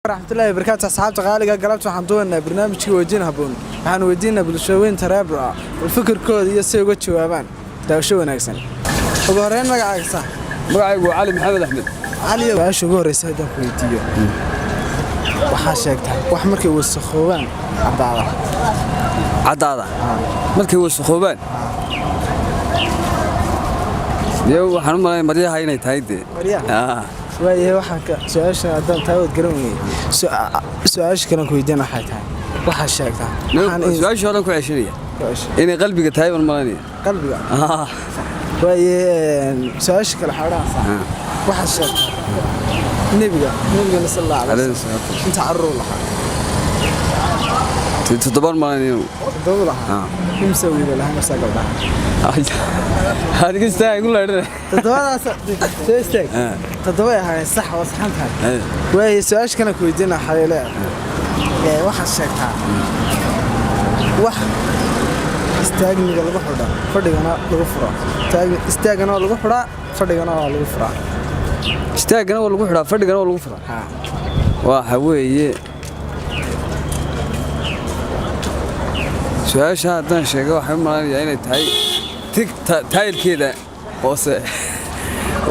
ورحمة الله وبركاته أصحاب غالية قلبت وحنطونا برنامج وجين هبون waxaan weydiinaa bulshooyinka reebra fikirkooda iyo say uga jawaabaan daawasho wanaagsan ugu horeen magacaaga magacaygu Cali Maxamed Axmed Cali baasha ugu horeysa hadaan ku weydiiyo waxa sheegtaa wax markay wasakhoobaan cadaada markay wasakhoobaan waxaan u malayn maryaha inay tahay waaye waxaan ka su'aasha hadaan taawad garan weeyay su'aasha kale ku weydiina waxay tahay waxa sheegtaa su'aasha hore ku ceshanaya inay qalbiga tahay bal malaynaya qalbiga waaye su'aasha kale xaraasa waxa sheegtaa nabiga sallallahu alayhi wasallam inta carruur lahaa تدبر ما نيو تدبر لها مسوي لها نفس قبلها هذه قصة يقول له تدبر تدبر هاي صح وصحنتها وهي سؤال كنا كويدينا حليلة واحد شكها واحد استاجني قال بحرة فردنا لغفرة استاجنا لغفرة فردنا لغفرة استاجنا لغفرة فردنا لغفرة وحوي سؤال هذا شيء واحد ما يعني تاي تايل كذا وص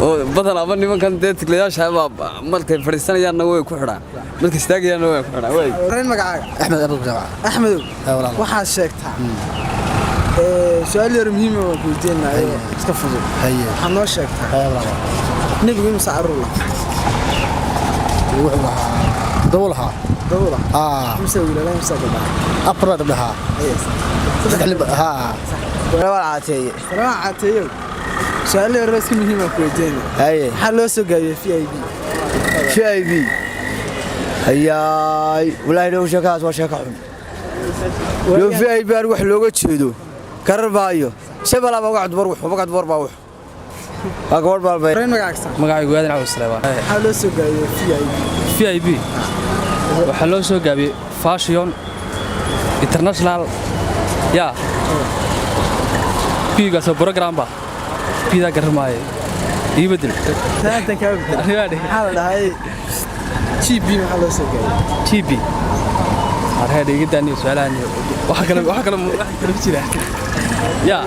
وبدل أبني ما كان ديت ليش شباب ملك فريسان يا نوي كحرة ملك استاج يا نوي كحرة وين مقعد أحمد أبو جماعة أحمد واحد شيكتها سؤال يرميم وقلتينا تكفزوا حنا شيكتها نبي مسعر الله دولها مسوي لا مسوي أبرد بها ها ولا عاتية سؤال الرئيس مهم كويتين حلو سجى في اي بي هياي ولا لو شكاس وشكاهم لو في اي بي اروح لوجا تشيدو كربايو شبلا بقعد بروح باوح اقول بالبي رين magacaygu Aadan Cawd Salawaan حلو سجى في اي بي VIP waxa loo soo gaabiyay fashion international ya biga soo program ba bida garmaaye ibadil taanta ka hada dhahay GB waxa loo soo gaabiyay GB arhada iga daaniyo su'aalahan waxa kale jira ya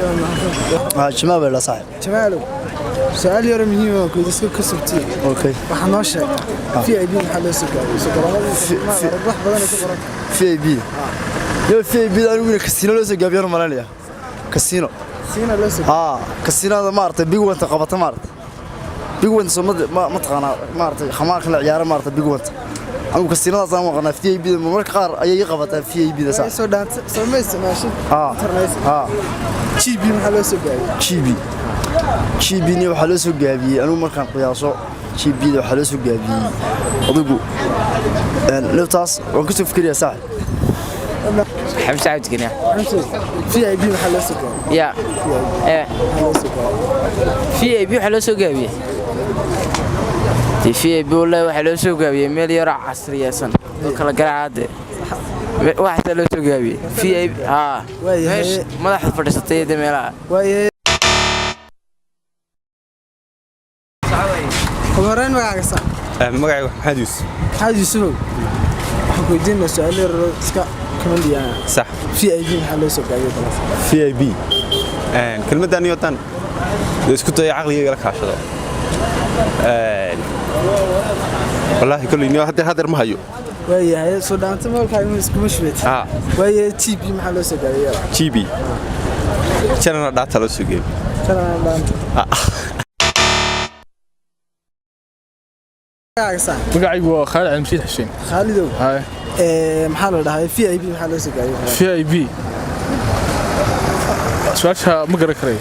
جمال ولا صاحب جمال سؤال يرى مهم كويس كسبتي اوكي waxa noo sheeg في اي بي waxa loo soo gaabiyay wax badan ku qoran في اي بي لو في اي بي anigu كاسينو loo soo gaabiyay malanaya كاسينو سينا loo soo كاسينو maartay big one qabata maartay big one soo ma taqaana maartay khamaarka la ciyaaro maartay big one anigu كاسينوdaas aan waqnaa في اي بي marka qaar ayay qabataa في اي بي da soo dhaanta soo meesha internet GB waxa loo soo gaabiyay GB ni waxa loo soo gaabiyay anigu markaan qiyaaso GB da waxa loo soo gaabiyay adigu laftaas waan ku soo fikiraya saaxib حمزة عبد الجناح في اي بي waxa loo soo gaabiyay يا في اي بي waxa loo soo gaabiyay في اي بي والله waxa loo soo gaabiyay meel yar casriyaysan oo kala garaacade waxa loo soo gaabiyay في اي بي meesh madaxda fadhiisatay meelaha waaye horeen magacaaga magacaygu Maxamed Yuusuf waxaan ku weydiinaa su'aal yar iska kamaliya صح VIP waxa loo soo gaabiyay VIP kelmadan iyo tan isku day aqliga la kaashado wallahi kulli inoo hadda ma hayo waaye soo dhaanta moolkaaga isku mashmeet waaye GB waxa loo soo gaabiyay GB channel data loo soo gaabiyay magacaygu waa Khalid Amshid Xuseen Khalidow maxaa la dhahay VIP waxa loo soo gaabiyay VIP su'aasha ma garan karay